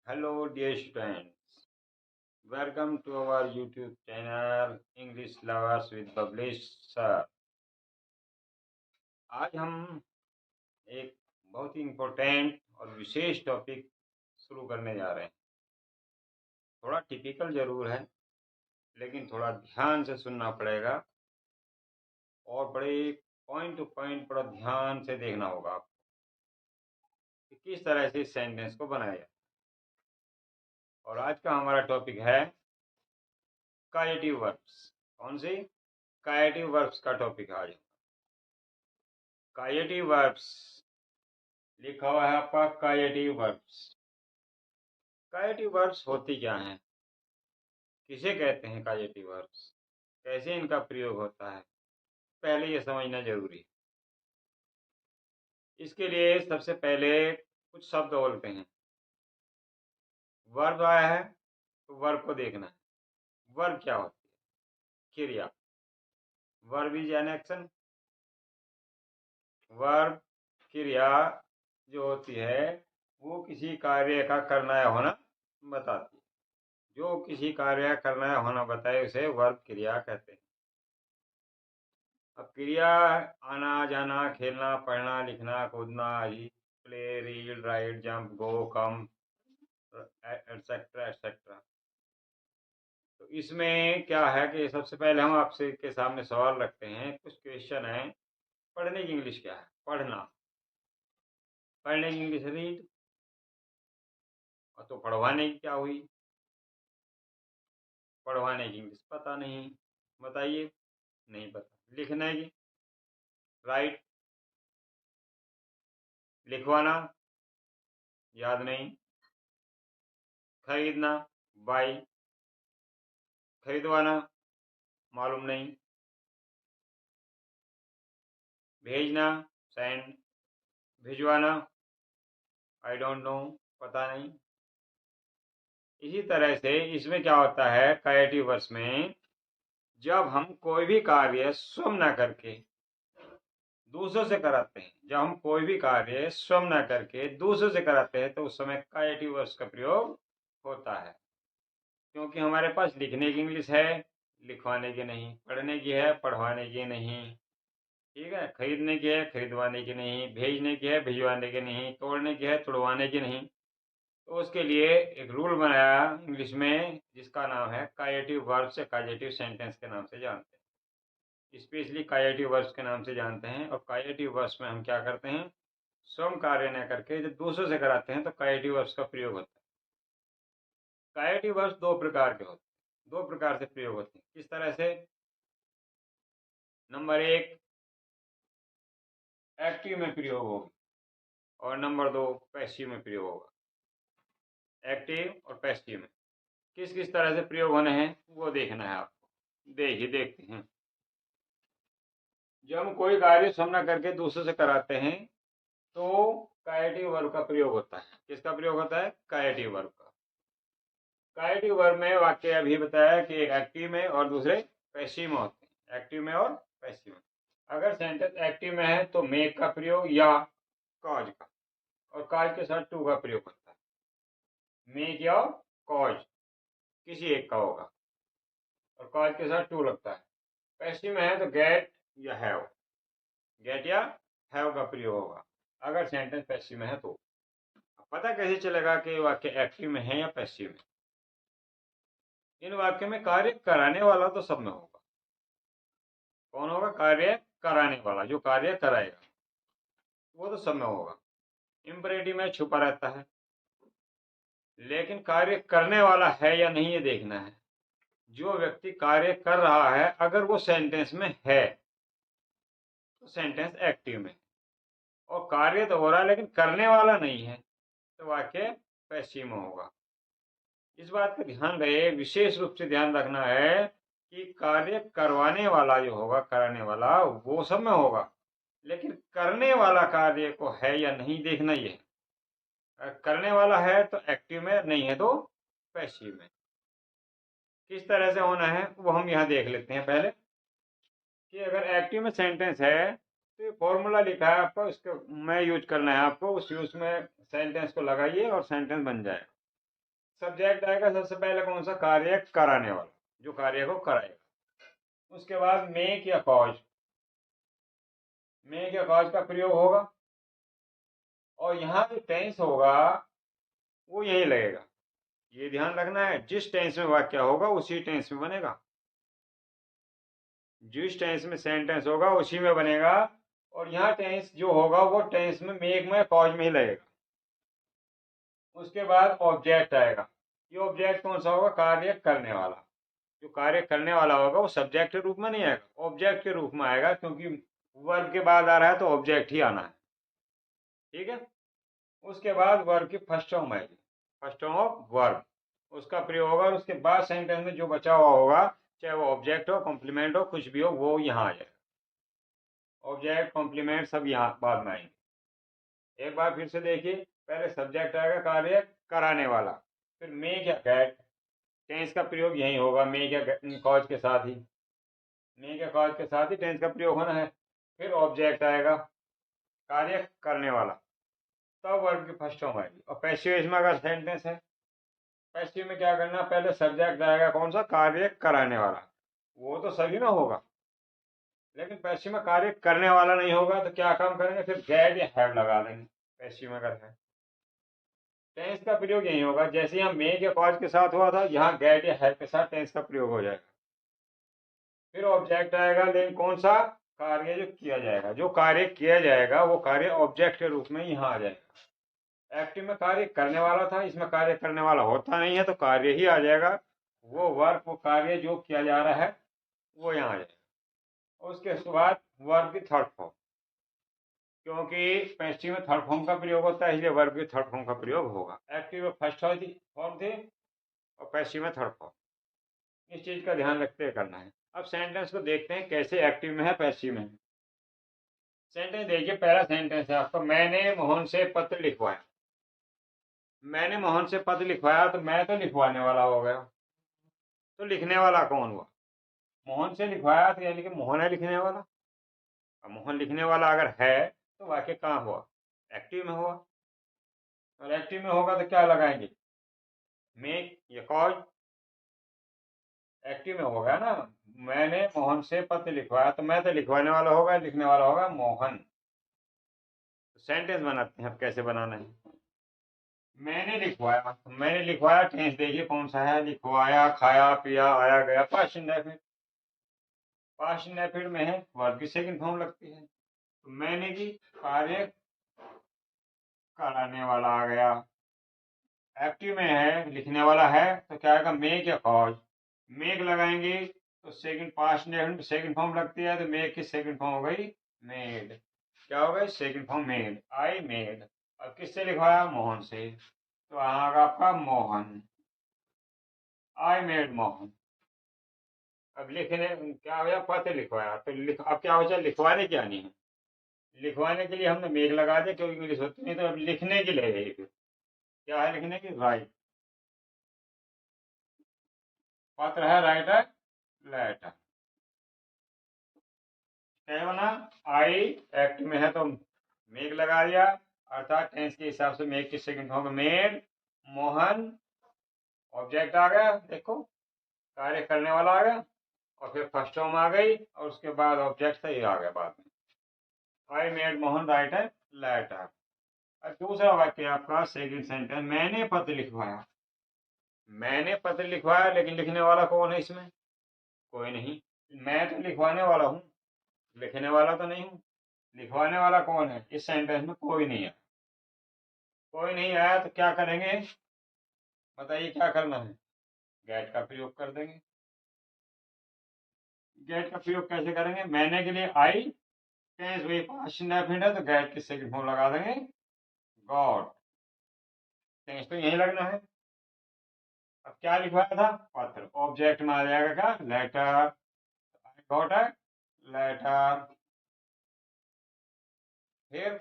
Hello, dear students. Welcome to our YouTube channel English Lovers with Publish Sir. आज हम एक बहुत ही important और विशेष टॉपिक शुरू करने जा रहे हैं। थोड़ा टिपिकल जरूर है, लेकिन थोड़ा ध्यान से सुनना पड़ेगा और बड़े पॉइंट टू पॉइंट बड़ा ध्यान से देखना होगा आपको कि किस तरह से इस सेंटेंस को बनाया जाए। और आज का हमारा टॉपिक है कायटिव वर्ब्स। कौन सी? कायटिव वर्ब्स का टॉपिक आज। कायटिव वर्ब्स लिखा हुआ है आपका कायटिव वर्ब्स। कायटिव वर्ब्स होती क्या हैं? किसे कहते हैं कायटिव वर्ब्स? कैसे इनका प्रयोग होता है? पहले ये समझना जरूरी है। इसके लिए सबसे पहले कुछ शब्द बोलते हैं। वर्ब आया है तो वर्ब को देखना है। वर्ब क्या होती है? क्रिया। Verb is an action. Verb क्रिया जो होती है वो किसी कार्य का करना या होना बताती है। जो किसी कार्य करना या होना बताए उसे वर्ब क्रिया कहते हैं। अब क्रिया आना जाना, खेलना, पढ़ना, लिखना, कूदना आदि, प्ले, रीड, राइट, जंप, गो, कम, एटसेट्रा एटसेट्रा। तो इसमें क्या है कि सबसे पहले हम आपसे के सामने सवाल रखते हैं, कुछ क्वेश्चन है। पढ़ने की इंग्लिश क्या है? पढ़ना। पढ़ने की इंग्लिश रीड। और तो पढ़वाने की क्या हुई? पढ़वाने की इंग्लिश पता नहीं। बताइए। नहीं पता। लिखने की राइट। लिखवाना याद नहीं। खरीदना बाई। खरीदवाना मालूम नहीं। भेजना सेंड। भिजवाना आई डोंट नो, पता नहीं। इसी तरह से इसमें क्या होता है क्रिएटिव वर्ड्स में, जब हम कोई भी कार्य स्वयं ना करके दूसरों से कराते हैं, जब हम कोई भी कार्य स्वयं ना करके दूसरों से कराते हैं तो उस समय क्रिएटिव वर्ड्स का प्रयोग होता है। क्योंकि हमारे पास लिखने की इंग्लिश है, लिखवाने की नहीं। पढ़ने की है, पढ़वाने की नहीं। ठीक है। खरीदने की है, खरीदवाने की नहीं। भेजने की है, भिजवाने की नहीं। तोड़ने की है, तुड़वाने की नहीं। तो उसके लिए एक रूल बनाया इंग्लिश में जिसका नाम है कायटिव वर्ब्स या कायटिव सेंटेंस के नाम से जानते हैं। स्पेशली कायटिव वर्ब्स के नाम से जानते हैं। और कायटिव वर्ब्स में हम क्या करते हैं? स्वयं कार्य न करके जब दूसरों से कराते हैं तो कायटिव वर्ब्स का प्रयोग होता है। कायटिव वर्ब्स दो प्रकार के होते हैं, दो प्रकार से प्रयोग होते हैं। किस तरह से? नंबर एक, एक्टिव में प्रयोग होगा और नंबर दो, पैसिव में प्रयोग होगा। एक्टिव और पैसिव में किस किस तरह से प्रयोग होने हैं वो देखना है आपको। देखते हैं। जब हम कोई कार्य स्वयं न करके दूसरों से कराते हैं तो कायटिव वर्ब का प्रयोग होता है। किसका प्रयोग होता है? कायटिव वर्ब का। कायटिव वर्ब में वाक्य अभी बताया कि एक एक्टिव में और दूसरे पैसिव में होते हैं। एक्टिव में और पैसिव में। अगर सेंटेंस एक्टिव में है तो मेक का प्रयोग या कॉज का, और कॉज के साथ टू का प्रयोग होता है। मेक या कॉज किसी एक का होगा और कॉज के साथ टू लगता है। पैसिव में है तो गेट या हैव, गेट या हैव का प्रयोग होगा अगर सेंटेंस पैसिव में है तो। पता कैसे चलेगा कि वाक्य एक्टिव में है या पैसिव में? इन वाक्यों में कार्य कराने वाला तो सब में होगा। कौन होगा? कार्य कराने वाला, जो कार्य कराएगा वो तो सब में होगा। इंपरेटिव में छुपा रहता है। लेकिन कार्य करने वाला है या नहीं ये देखना है। जो व्यक्ति कार्य कर रहा है अगर वो सेंटेंस में है तो सेंटेंस एक्टिव में, और कार्य तो हो रहा है लेकिन करने वाला नहीं है तो वाक्य पैसिव में होगा। इस बात का ध्यान रहे, विशेष रूप से ध्यान रखना है कि कार्य करवाने वाला जो होगा, कराने वाला, वो सब में होगा, लेकिन करने वाला कार्य को है या नहीं देखना ही है। अगर करने वाला है तो एक्टिव में, नहीं है तो पैसिव में। किस तरह से होना है वो हम यहाँ देख लेते हैं पहले। कि अगर एक्टिव में सेंटेंस है तो ये फॉर्मूला लिखा है आपको, इसको मैं यूज करना है आपको। उस यूज में सेंटेंस को लगाइए और सेंटेंस बन जाए। सब्जेक्ट आएगा सबसे पहले कौन सा, कार्य कराने वाला, जो कार्य को कराएगा। उसके बाद मेक या कॉज, मेक या कॉज का प्रयोग होगा, और यहाँ जो टेंस होगा वो यही लगेगा। ये ध्यान रखना है, जिस टेंस में वाक्य होगा उसी टेंस में बनेगा, जिस टेंस में सेंटेंस होगा उसी में बनेगा। और यहाँ टेंस जो होगा वो टेंस में मेक में कॉज में ही लगेगा। उसके बाद ऑब्जेक्ट आएगा। ये ऑब्जेक्ट कौन सा होगा, कार्य करने वाला। जो कार्य करने वाला होगा वो सब्जेक्ट के रूप में नहीं आएगा, ऑब्जेक्ट के रूप में आएगा, क्योंकि वर्ब के बाद आ रहा है तो ऑब्जेक्ट ही आना है। ठीक है। उसके बाद वर्ब की फर्स्ट फॉर्म आएगी, फर्स्ट फॉर्म ऑफ वर्ब, उसका प्रयोग होगा। और उसके बाद सेंटेंस में जो बचा हुआ होगा, चाहे वो ऑब्जेक्ट हो, कॉम्प्लीमेंट हो, कुछ भी हो, वो यहाँ आ जाएगा। ऑब्जेक्ट कॉम्प्लीमेंट सब यहाँ बाद में आएंगे। एक बार फिर से देखिए, पहले सब्जेक्ट आएगा कार्य कराने वाला, फिर मेक या गेट, टेंस का प्रयोग यही होगा, मेक या कॉज के साथ ही, मेक या कॉज के साथ ही टेंस का प्रयोग होना है। फिर ऑब्जेक्ट आएगा, कार्य करने वाला, तब वर्ब की फर्स्ट फॉर्म आएगी। और पैसिव इसमें अगर सेंटेंस है, पैसिव में क्या करना, पहले सब्जेक्ट आएगा कौन सा, कार्य कराने वाला, वो तो सभी में होगा, लेकिन पैसिव में कार्य करने वाला नहीं होगा, तो क्या काम करेंगे, फिर गेट या हैव लगा देंगे पैसिव में अगर है। टेंस का प्रयोग यही होगा, जैसे यहाँ मेक या कॉज के साथ हुआ था, यहाँ गेट या हैव के साथ टेंस का प्रयोग हो जाएगा। फिर ऑब्जेक्ट आएगा, लेकिन कौन सा, कार्य जो किया जाएगा, जो कार्य किया जाएगा वो कार्य ऑब्जेक्ट के रूप में यहाँ आ जाएगा। एक्टिव में कार्य करने वाला था, इसमें कार्य करने वाला होता नहीं है, तो कार्य ही आ जाएगा। वो वर्ब, वो कार्य जो किया जा रहा है वो यहाँ आ जाएगा। उसके बाद वर्ब की थर्ड फॉर्म, क्योंकि पैसिव में थर्ड फॉर्म का प्रयोग होता है, इसलिए वर्ब की थर्ड फॉर्म का प्रयोग होगा। एक्टिव में फर्स्ट फॉर्म थी और पैसिव में थर्ड फॉर्म। इस चीज का ध्यान रखते हुए करना है। अब सेंटेंस को देखते हैं कैसे एक्टिव में है, पैसिव में है। सेंटेंस देखिए, पहला सेंटेंस है आपका, मैंने मोहन से पत्र लिखवाया। मैंने मोहन से पत्र लिखवाया, तो मैं तो लिखवाने वाला हो गया, तो लिखने वाला कौन हुआ, मोहन से लिखवाया, तो यानी कि मोहन है लिखने वाला। अब मोहन लिखने वाला अगर है तो वाक्य कहाँ हुआ, एक्टिव में हुआ। और एक्टिव में होगा तो क्या लगाएंगे, मेक या कॉज, एक्टिव में होगा ना। मैंने मोहन से पत्र लिखवाया, तो मैं तो लिखवाने वाला होगा, लिखने वाला होगा मोहन। तो सेंटेंस बनाते हैं, अब कैसे बनाना है। मैंने लिखवाया, तो मैंने लिखवाया टेंस देखिए कौन सा है, लिखवाया, खाया, पिया, आया, गया, पास्ट इंडेफिनिट। पास्ट इंडेफिनिट में है, वर्ब की सेकंड फॉर्म लगती है। तो मैंने की कार्य कराने वाला आ गया। एक्टिव में है, लिखने वाला है, तो क्या आएगा, मेक या कॉज। मेक लगाएंगे तो second past indefinite second form लगती है, तो मेक की सेकंड फॉर्म हो गई मेड। क्या हो गई, second form made, I made. अब किससे लिखवाया, मोहन से, तो यहाँ आगा आपका मोहन, आई मेड मोहन। अब लिखने क्या हो गया, पत्र लिखवाया, तो अब क्या हो जाए, लिखवाने क्या नहीं है, लिखवाने के लिए हमने मेघ लगा दिया, क्योंकि इंग्लिश होती नहीं, तो अब लिखने के लिए है। फिर क्या है लिखने की, राइट, पत्र है, राइट है, लेटर। क्या बना, आई एक्ट में है तो मेघ लगा दिया, अर्थात टेंस के हिसाब से मेघ की second form made, Mohan, object आ गया, देखो कार्य करने वाला आ गया, और फिर फर्स्ट फॉर्म आ गई, और उसके बाद ऑब्जेक्ट था ये आ गया बाद में, आई मेड मोहन राइट है लेटर। अब दूसरा वाक्य आपका सेकंड सेंटेंस, मैंने पत्र लिखवाया। मैंने पत्र लिखवाया, लेकिन लिखने वाला कौन है इसमें, कोई नहीं। मैं तो लिखवाने वाला हूँ, लिखने वाला तो नहीं हूँ। लिखवाने वाला कौन है, इस सेंटेंस में कोई नहीं है। कोई नहीं आया तो क्या करेंगे, बताइए क्या करना है, गेट का प्रयोग कर देंगे। गेट का प्रयोग कैसे करेंगे, मैंने के लिए आई, टेंस वही पास्ट इंडेफिनिट है, तो गेट की सेकंड फॉर्म लगा देंगे गॉट। टेंस तो यही लगना है। अब क्या लिखवाया था, पत्र, ऑब्जेक्ट में आ जाएगा क्या, लेटर, गॉट है लेटर। फिर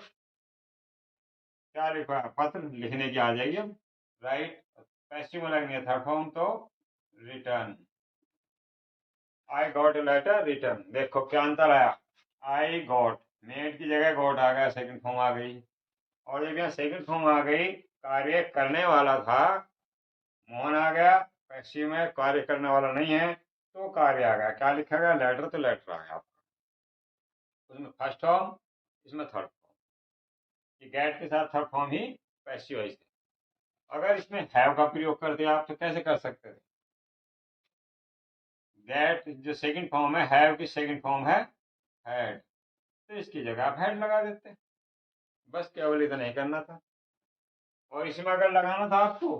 क्या लिखवाया, पत्र, लिखने की आ जाएगी अब, राइट। पैसिव में लगनी है थर्ड फॉर्म, तो return, I got a letter return. देखो क्या अंतर आया, आई गॉट, मेड की जगह गॉट आ गया, सेकंड फॉर्म आ गई। और जब यहाँ सेकंड फॉर्म आ गई, कार्य करने वाला था मोहन आ गया, पैसिव में कार्य करने वाला नहीं है, तो कार्य आ गया। क्या लिखा गया? लेटर, तो लेटर आ गया आपका। उसमें फर्स्ट फॉर्म, इसमें थर्ड फॉर्म। ये गेट के साथ थर्ड फॉर्म ही पैसिव है। अगर इसमें हैव का प्रयोग कर दिया आप तो कैसे कर सकते थे? गेट जो सेकंड फॉर्म है, हैव की सेकंड फॉर्म है हैड, तो इसकी जगह आप हैड लगा देते। बस केवल इतना ही करना था। और इसमें अगर लगाना था आपको,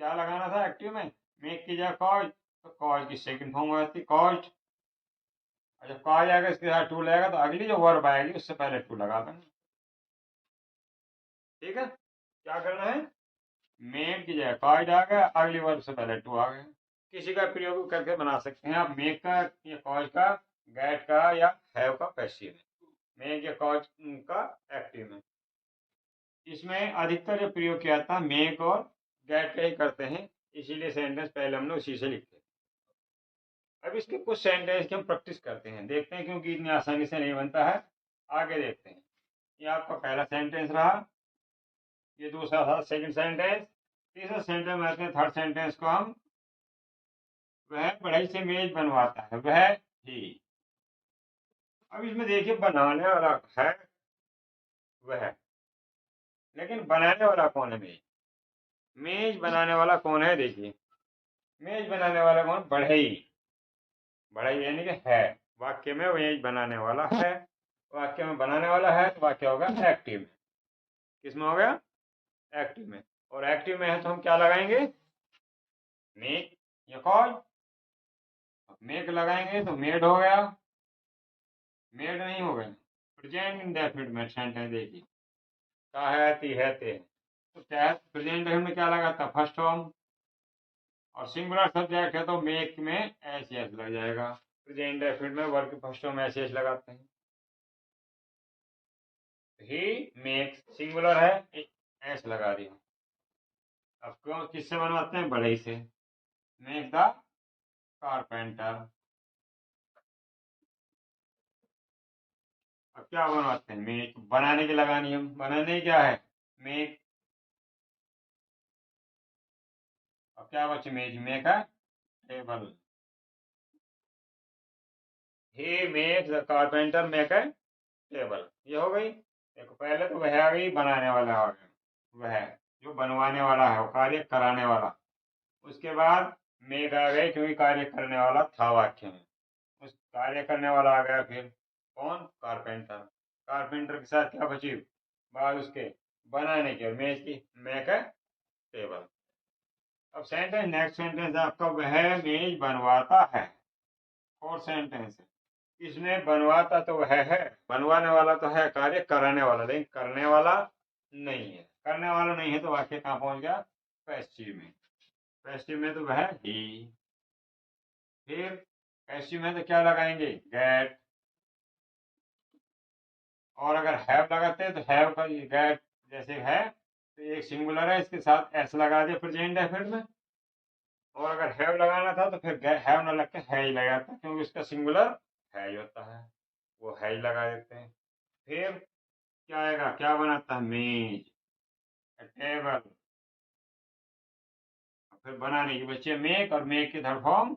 क्या लगाना था एक्टिव में? मेक की जगह कॉज, तो कॉज की सेकंड फॉर्म हो जाती कॉज्ड। और जब कॉज आएगा इसके साथ टू लगेगा, तो अगली जो वर्ब आएगी उससे पहले टू लगा देना। ठीक है, क्या करना है? मेक की जगह कॉज आ गया, अगली वर्ब से पहले टू आ गया। किसी का प्रयोग करके बना सकते हैं आप, मेक का या कॉज का, गेट का या हैव का पैसिव में, मेक या कॉज का एक्टिव में। इसमें अधिकतर जो प्रयोग किया था मेक और गेट का ही करते हैं, इसीलिए सेंटेंस पहले हमने उसी से लिखे। अब इसके कुछ सेंटेंस की हम प्रैक्टिस करते हैं, देखते हैं, क्योंकि इतनी आसानी से नहीं बनता है। आगे देखते हैं। ये आपका पहला सेंटेंस रहा, ये दूसरा था सेकंड सेंटेंस। तीसरा सेंटेंस में आते हैं थर्ड सेंटेंस को हम, वह बढ़ई से मेज बनवाता है, वह ही। अब इसमें देखिए बनाने वाला है वह, लेकिन बनाने वाला कौन है? मेज, मेज बनाने वाला कौन है? देखिए, मेज बनाने वाला कौन? बढ़ई। बढ़ई यानी कि है, वाक्य में मेज बनाने वाला है, वाक्य में बनाने वाला है, तो वाक्य होगा एक्टिव में। किसमें हो गया? एक्टिव में। और एक्टिव में है तो हम क्या लगाएंगे? मेक या कॉज। मेक लगाएंगे तो मेड हो गया, मेड नहीं हो गया। प्रेजेंट इंडेफिनिट में सेंटेंस देखिए, का है, ती है, ते, तो क्या प्रेजेंट इंडेफिनिट में क्या लगा था? First form. और सिंगुलर सब्जेक्ट है तो मेक में एस एस लग जाएगा। प्रेजेंट इंडेफिनिट में verb first form S S लगाते हैं। ही मेक्स सिंगुलर है, एस लगा दिया। अब क्यों, किससे बनवाते हैं? बढ़ई से। Make the carpenter. अब क्या बनवाते हैं? मेक, बनाने की लगानी हम, बनाने क्या है? मेक। अब क्या बचे? मेक है table. He make the carpenter make है टेबल, ये हो गई। देखो पहले तो वह आ गई, बनाने वाला आ गया, वह जो बनवाने वाला है, वो कार्य कराने वाला। उसके बाद मेक आ गई, क्योंकि कार्य करने वाला था वाक्य में, उस कार्य करने वाला आ गया। फिर कौन? कारपेंटर। कारपेंटर के साथ क्या बची बात? उसके बनाने की, और मेज की, मेक है टेबल। अब सेंटेंस, नेक्स्ट सेंटेंस आपका, वह मेज बनवाता है। और सेंटेंस है, इसमें बनवाता तो वह है, बनवाने वाला तो है, कार्य कराने वाला, लेकिन करने वाला नहीं है। करने वाला नहीं है तो वाक्य कहाँ पहुंच गया? पैसिव में। पैसिव में तो वह ही। फिर पैसिव में तो क्या लगाएंगे? गेट। और अगर हैव लगाते हैं तो हैव का गेट जैसे है, तो एक सिंगुलर है, इसके साथ एस लगा दिया प्रेजेंट इंडेफिनिट में। और अगर हैव लगाना था तो फिर हैव ना लग के है ही लगाता, क्योंकि उसका सिंगुलर है ही होता है, वो है ही लगा देते हैं। फिर क्या आएगा? क्या बनाता है? मेज, टेबल। फिर बनाने की बच्चे मेक, और मेक की third form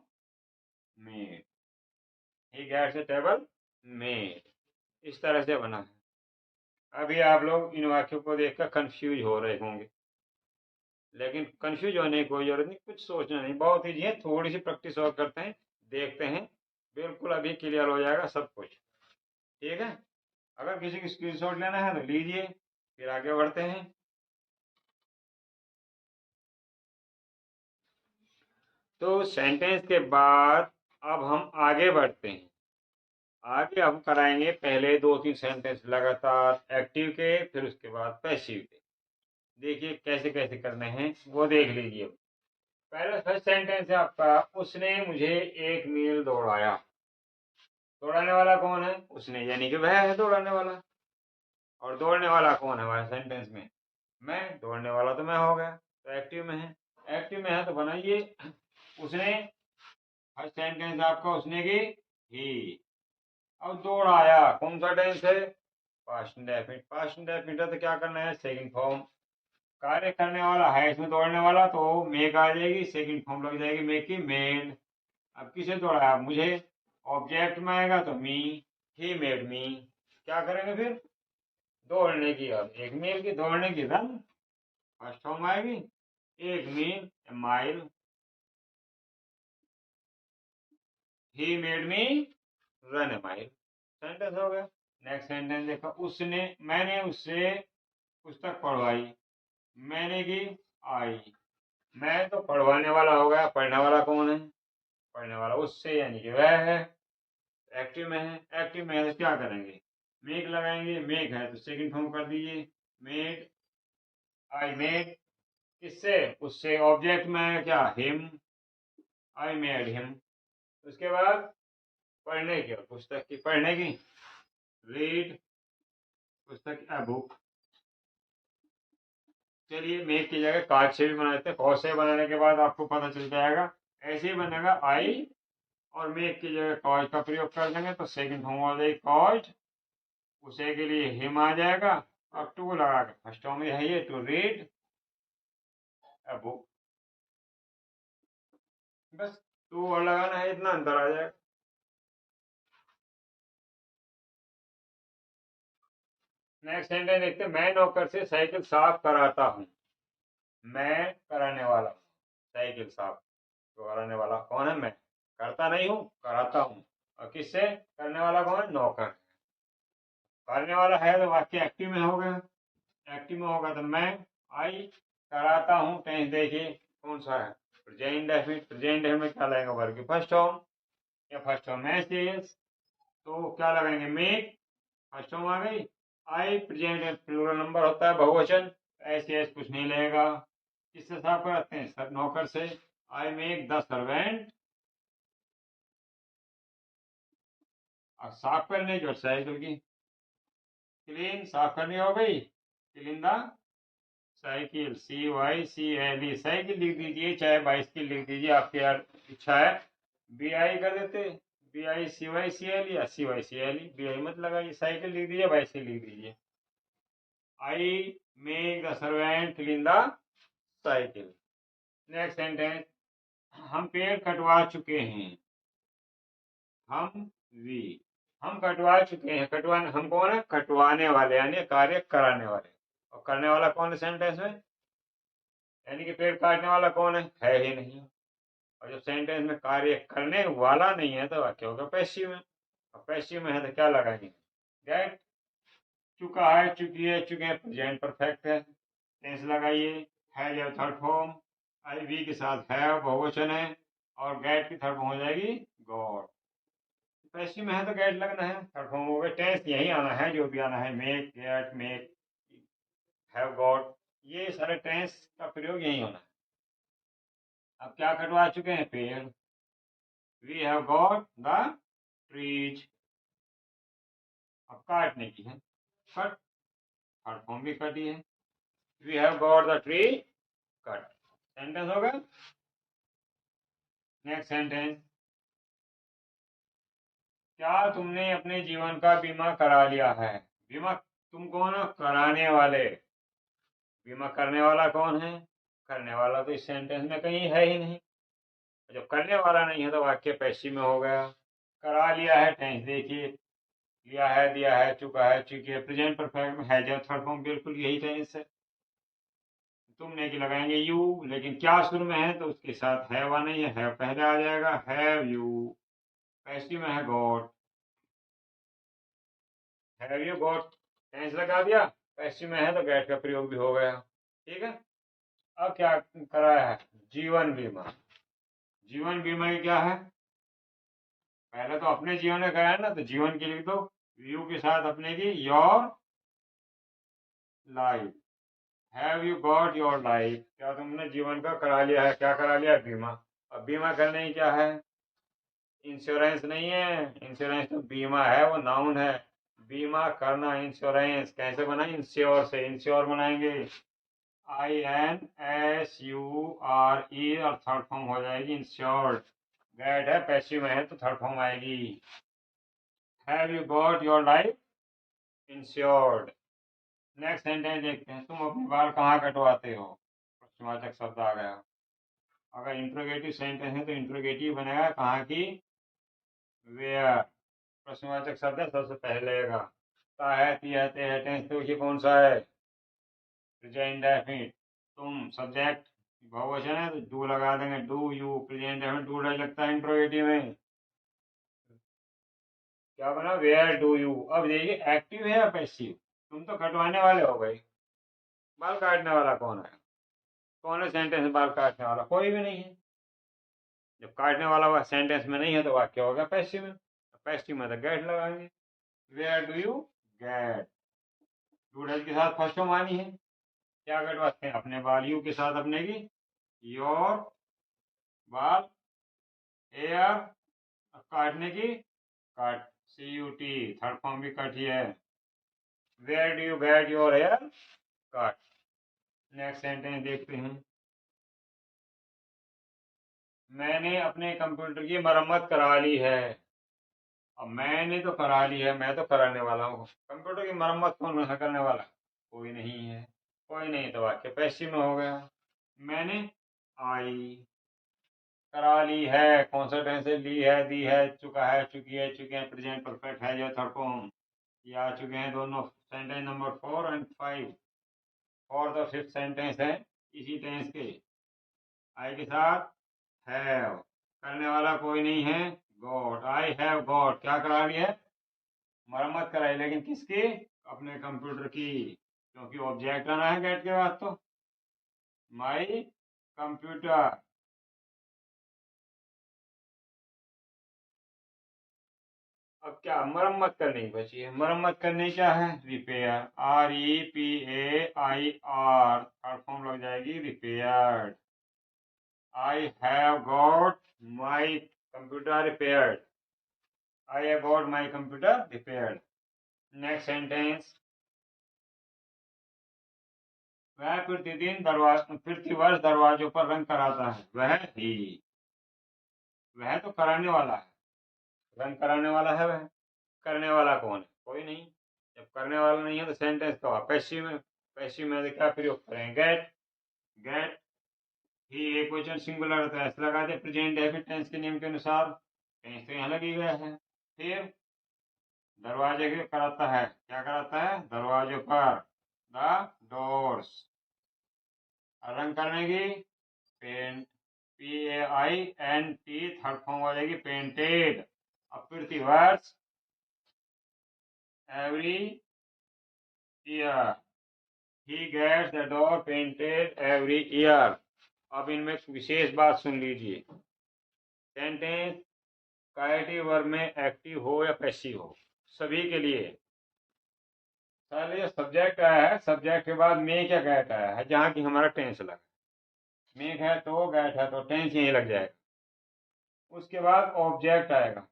made. He gets a table made. इस तरह से बना है। अभी आप लोग इन वाक्यों को देखकर कंफ्यूज हो रहे होंगे, लेकिन कंफ्यूज होने की कोई जरूरत नहीं, कुछ सोचना नहीं, बहुत ईजी है। थोड़ी सी प्रैक्टिस और करते हैं, देखते हैं, बिल्कुल अभी क्लियर हो जाएगा सब कुछ। ठीक है, अगर किसी की स्क्रीनशॉट लेना है तो लीजिए, फिर आगे बढ़ते हैं। तो सेंटेंस के बाद अब हम आगे बढ़ते हैं। आगे हम कराएंगे पहले 2-3 सेंटेंस लगातार एक्टिव के, फिर उसके बाद पैसिव के। देखिए कैसे कैसे करने हैं वो देख लीजिए। पहला फर्स्ट सेंटेंस है आपका, उसने मुझे एक मील दौड़ाया। दौड़ाने वाला कौन है? उसने, यानी कि वह है दौड़ाने वाला। और दौड़ने वाला कौन है हमारे सेंटेंस में? मैं। दौड़ने वाला तो मैं हो गया, तो एक्टिव में है। एक्टिव में है तो बनाइए उसने। फर्स्ट सेंटेंस आपका उसने की ही। अब दौड़ाया कौन सा टेंस है? Past indefinite. पास्ट इंडेफिनिट है तो क्या करना है? सेकंड फॉर्म कार्य करने वाला है इसमें दौड़ने वाला, तो मेक आ जाएगी, सेकंड फॉर्म लग जाएगी मेक की, मेड। अब किसे दौड़ा है मुझे, ऑब्जेक्ट में आएगा तो मी, ही मेड मी। क्या करेंगे फिर, दौड़ने की, अब एक मील की दौड़ने की रन, फर्स्ट फॉर्म आएगी, एक मील mile, he made me run a mile, sentence हो गया। नेक्स्ट सेंटेंस देखो, उसने, मैंने उससे पुस्तक पढ़वाई, मैंने की आई, मैं तो पढ़वाने वाला हो गया, पढ़ने वाला कौन है, पढ़ने वाला उससे यानी कि वह है, एक्टिव में है, एक्टिव में है तो क्या करेंगे, मेक लगाएंगे, मेक है तो सेकंड फॉर्म कर दीजिए, मेड, आई मेड, किससे, उससे, ऑब्जेक्ट में है क्या, हिम, आई मेड हिम। उसके बाद पढ़ने की, पुस्तक की, पढ़ने की, रीड, पुस्तक अ बुक। चलिए मेक की जगह काज से भी बना देते हैं, कॉज से बनाने के बाद आपको पता चल जाएगा, ऐसे ही बनेगा आई, और मेक की जगह कॉज का प्रयोग कर देंगे तो सेकंड फॉर्म हो जाएगी कॉज, उसे के लिए हिम आ जाएगा, और टू लगा के फर्स्ट फॉर्म में है ये, टू रीड अ बुक। बस टू और लगाना है, इतना अंतर आ जाएगा। नेक्स्ट सेंटेंस देखते हैं, मैं नौकर से साइकिल साफ कराता हूँ, मैं कराने वाला हूँ, साइकिल साफ तो कराने वाला कौन है, मैं, करता नहीं हूँ, कराता हूँ, और किससे, करने वाला कौन है, नौकर, करने वाला है तो वाक्य एक्टिव में हो गया, एक्टिव में होगा तो मैं आई कराता हूँ, टेंस देखिए कौन सा है, प्रेजेंट इंडेफिनिट, प्रेजेंट इंडेफिनिट में क्या लगेगा, वर्ग की फर्स्ट फॉर्म, या फर्स्ट फॉर्म में तो क्या लगाएंगे, मेक, फर्स्ट फॉर्म आ गई, आई प्रेजेंट प्लूरल नंबर होता है, बहुवचन, ऐसे कुछ नहीं लगेगा, किससे साफ कराते हैं, सब नौकर से, आई मेक द सर्वेंट, और साफ करने की, और साइकिल की, क्लीन, साफ करनी हो गई, clean the cycle, CYCLE, cycle लिख दीजिए, चाहे बाइसिकल लिख दीजिए, आपकी यार इच्छा है, BI कर देते, BICYCLE या CYCLE, BI मत लगाइए, साइकिल लिख दीजिए, बाइसिकल लिख दीजिए, I make the servant clean the cycle. Next sentence, हम पेड़ कटवा चुके हैं, हम वी, हम कटवा चुके हैं, कटवाने, हम कौन है, कटवाने वाले यानी कार्य कराने वाले, और करने वाला कौन है सेंटेंस में, यानी कि पेड़ काटने वाला कौन है ही नहीं, और जब सेंटेंस में कार्य करने वाला नहीं है तो वाक्य होगा पैसिव में, और पैसिव में है तो क्या लगाएंगे, गेट, चुका है, चुकी है, चुके हैं, प्रेजेंट परफेक्ट है, टेंस लगाइए, है या थर्ड फॉर्म, आई वी के साथ है, बहुवचन है, और गेट की थर्ड फॉर्म हो जाएगी गॉड, पैसिव में है तो गेट लगना है, थर्ड फॉर्म हो गया, टेंस यही आना है, जो भी आना है, make, get, make, have got, ये सारे टेंस का प्रयोग यही होना है। अब क्या कटवा चुके हैं, पेड़, we have got the trees, अब काटने की है, कट, थर्ड फॉर्म भी कटी है, we have got the tree cut, sentence होगा। नेक्स्ट सेंटेंस, क्या तुमने अपने जीवन का बीमा करा लिया है, बीमा, तुम कौन हो, कराने वाले, बीमा करने वाला कौन है, करने वाला तो इस सेंटेंस में कहीं है ही नहीं, जब करने वाला नहीं है तो वाक्य पैसिव में हो गया, करा लिया है, टेंस देखिए, लिया है, दिया है, चुका है, चुकी है, प्रेजेंट परफेक्ट में है जो थर्ड फॉर्म, बिल्कुल यही टेंस है, तुमने की लगाएंगे यू, लेकिन क्या शुरू में है तो उसके साथ हैव नहीं है, हैव पहले आ जाएगा, हैव यू, पैसिव में है got, have you got, tense लगा दिया, पैसिव में है तो गेट का प्रयोग भी हो गया, ठीक है। अब क्या कराया है, जीवन बीमा, जीवन बीमा की क्या है, पहले तो अपने जीवन में कराया ना, तो जीवन की लिख दो, यू के साथ अपने की, your life, have you got your life, क्या तुमने जीवन का करा लिया है, क्या करा लिया, बीमा। अब बीमा करने की क्या है, इंश्योरेंस नहीं है, इंश्योरेंस तो बीमा है, वो नाउन है, बीमा करना, इंश्योरेंस कैसे बना, इंश्योर से, इंश्योर बनाएंगे, INSURE, और थर्ड फॉर्म हो जाएगी इंश्योर्ड, गेट है, पैसिव में है तो थर्ड फॉर्म आएगी, have you got your life insured, next sentence देखते हैं, तुम अपने बाल कहाँ कटवाते हो, प्रश्नवाचक शब्द आ गया। अगर इंट्रोगेटिव सेंटेंस है तो इंट्रोगेटिव बनेगा कहाँ की, वेयर। प्रश्नवाचक शब्द है सबसे पहले लगेगा। ता है, ती है, ते है, टेंस तो ये कौन सा है, प्रेजेंट डेफिनिट। तुम सब्जेक्ट बहुवचन है तो डू लगा देंगे, do you. Present definite do लगता है इंट्रोगेटिव में, क्या बना, वेयर डू यू। अब देखिए एक्टिव है या पैसिव, तुम तो कटवाने वाले हो गए, बाल काटने वाला कौन है सेंटेंस में बाल काटने वाला, कोई भी नहीं है। जब काटने वाला सेंटेंस में नहीं है तो वाक्य होगा पैसिव में, पैसिव में तो गेट लगाएंगे, वेयर डू यू गेट। डूडल के साथ फर्स्ट फॉर्म आनी है, क्या कटवाते हैं, अपने बाल, यू के साथ अपने की, योर बाल, एयर काटने की, cut, C U T, third form भी कट ही है। Where do you get your hair cut. Next sentence देखते हैं, मैंने अपने कंप्यूटर की मरम्मत करा ली है। अब मैंने तो करा ली है, मैं तो कराने वाला हूँ, कंप्यूटर की मरम्मत कौन करने वाला, कोई नहीं है। कोई नहीं तो वाक्य पैसिव में हो गया। मैंने आई करा ली है, कौन सा टेंस है, ली है, दी है, चुका है, चुकी है, चुके हैं, प्रेजेंट परफेक्ट है जो थर्ड फॉर्म, ये आ चुके हैं दोनों। सेंटेंस नंबर 4 एंड 5, फोर्थ और फिफ्थ सेंटेंस है इसी टेंस के, आई के साथ हैव, करने वाला कोई नहीं है, गॉट। आई हैव गॉट, क्या करा ली है, मरम्मत कराई, लेकिन किसकी, अपने कंप्यूटर की, क्योंकि ऑब्जेक्ट आना है गेट के बाद तो, माई कंप्यूटर। अब क्या मरम्मत करने की बची है, मरम्मत करने क्या है, repair, R E P A I R, third form लग जाएगी, repaired. I have got my computer repaired, I have got my computer repaired. Next sentence, वह प्रतिदिन प्रतिवर्ष दरवाजों पर रंग कराता है, वह ही, वह तो कराने वाला है, रंग कराने वाला है वह, करने वाला कौन है, कोई नहीं। जब करने वाला नहीं है तो सेंटेंस का पैसिव में, पैसिव में क्या प्रयोग करें, गेट। गेट ही एक क्वेश्चन सिंगुलर तो ऐसे लगाते प्रेजेंट डेफिनिट टेंस के नियम के अनुसार, टेंस तो यहाँ लगी गया है। फिर दरवाजे के कराता है, क्या कराता है, दरवाजों पर, द डोर्स। रंग करने की, paint, P A I N T, third form हो जाएगी पेंटेड। अब प्रतिवर्ष, every year, he gets the door painted every year. अब इनमें विशेष बात सुन लीजिए, सेंटेंस कायटिव वर्ब में एक्टिव हो या पैसिव हो, सभी के लिए पहले जो सब्जेक्ट आया है, सब्जेक्ट के बाद मेक या गेट आया है, जहाँ की हमारा टेंस लगा, मेक है तो गेट है तो टेंस यहीं लग जाएगा। उसके बाद ऑब्जेक्ट आएगा,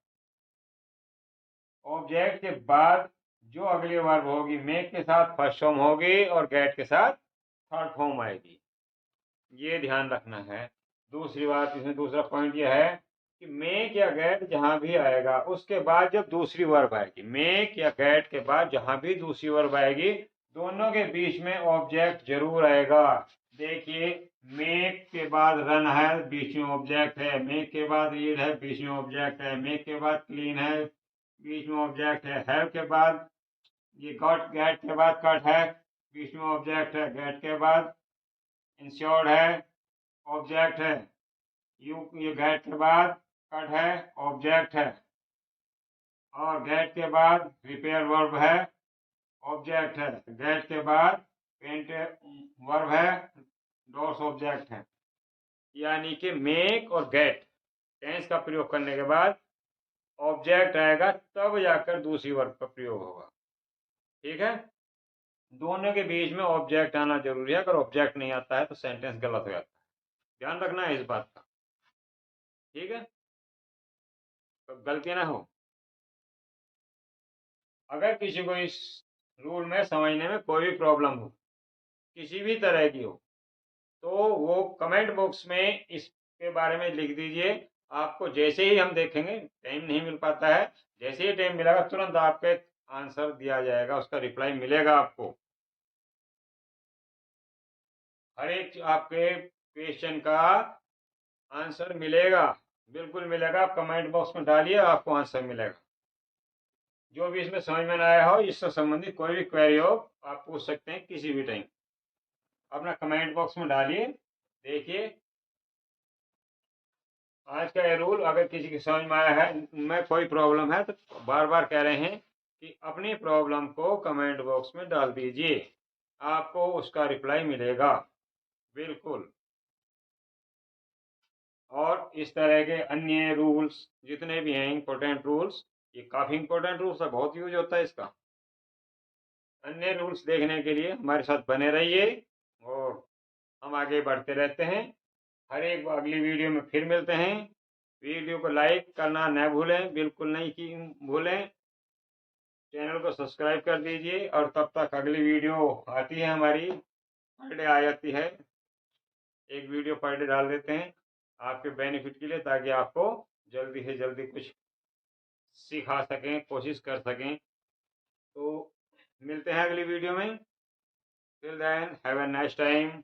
ऑब्जेक्ट के बाद जो अगली वर्ब होगी, मेक के साथ फर्स्ट फॉर्म होगी और गेट के साथ थर्ड फॉर्म आएगी, ये ध्यान रखना है। दूसरी बात इसमें, दूसरा पॉइंट यह है कि मेक या गेट जहां भी आएगा उसके बाद जब दूसरी वर्ब आएगी, मेक या गेट के बाद जहां भी दूसरी वर्ब आएगी, दोनों के बीच में ऑब्जेक्ट जरूर आएगा। देखिए, मेक के बाद रन है, बीच में ऑब्जेक्ट है, मेक के बाद रीड है, बीच में ऑब्जेक्ट है, मेक के बाद क्लीन है, बीच में ऑब्जेक्ट है के बाद ये गॉट, गेट के बाद कट है, बीच में ऑब्जेक्ट है, गेट के बाद इंश्योर्ड है, ऑब्जेक्ट है, ये गेट के बाद कट है, ऑब्जेक्ट है, और गेट के बाद रिपेयर वर्ब है, ऑब्जेक्ट है, गेट के बाद पेंट वर्ब है, डोर्स ऑब्जेक्ट है। यानी कि मेक और गेट टेंस का प्रयोग करने के बाद ऑब्जेक्ट आएगा, तब जाकर दूसरी वर्ब का प्रयोग होगा, ठीक है। दोनों के बीच में ऑब्जेक्ट आना जरूरी है, अगर ऑब्जेक्ट नहीं आता है तो सेंटेंस गलत हो जाता है, ध्यान रखना है इस बात का, ठीक है, तो गलती ना हो। अगर किसी को इस रूल में समझने में कोई भी प्रॉब्लम हो, किसी भी तरह की हो, तो वो कमेंट बॉक्स में इसके बारे में लिख दीजिए। आपको जैसे ही हम देखेंगे, टाइम नहीं मिल पाता है, जैसे ही टाइम मिलेगा तुरंत आपके आंसर दिया जाएगा, उसका रिप्लाई मिलेगा आपको। हर एक आपके क्वेश्चन का आंसर मिलेगा, बिल्कुल मिलेगा। आप कमेंट बॉक्स में डालिए, आपको आंसर मिलेगा। जो भी इसमें समझ में ना आया हो, इससे संबंधित कोई भी क्वेरी हो, आप पूछ सकते हैं किसी भी टाइम। अपना कमेंट बॉक्स में डालिए। देखिए आज का ये रूल, अगर किसी की समझ में आया है, में कोई प्रॉब्लम है, तो बार बार कह रहे हैं कि अपनी प्रॉब्लम को कमेंट बॉक्स में डाल दीजिए, आपको उसका रिप्लाई मिलेगा बिल्कुल। और इस तरह के अन्य रूल्स जितने भी हैं, इंपॉर्टेंट रूल्स, ये काफ़ी इंपॉर्टेंट रूल्स है, बहुत यूज होता है इसका। अन्य रूल्स देखने के लिए हमारे साथ बने रहिए और हम आगे बढ़ते रहते हैं। हर एक अगली वीडियो में फिर मिलते हैं। वीडियो को लाइक करना न भूलें, बिल्कुल नहीं की भूलें। चैनल को सब्सक्राइब कर दीजिए और तब तक अगली वीडियो आती है हमारी, पर डे आ जाती है। एक वीडियो पर डे डाल देते हैं आपके बेनिफिट के लिए, ताकि आपको जल्दी से जल्दी कुछ सिखा सकें, कोशिश कर सकें। तो मिलते हैं अगली वीडियो में। Till then have a nice time.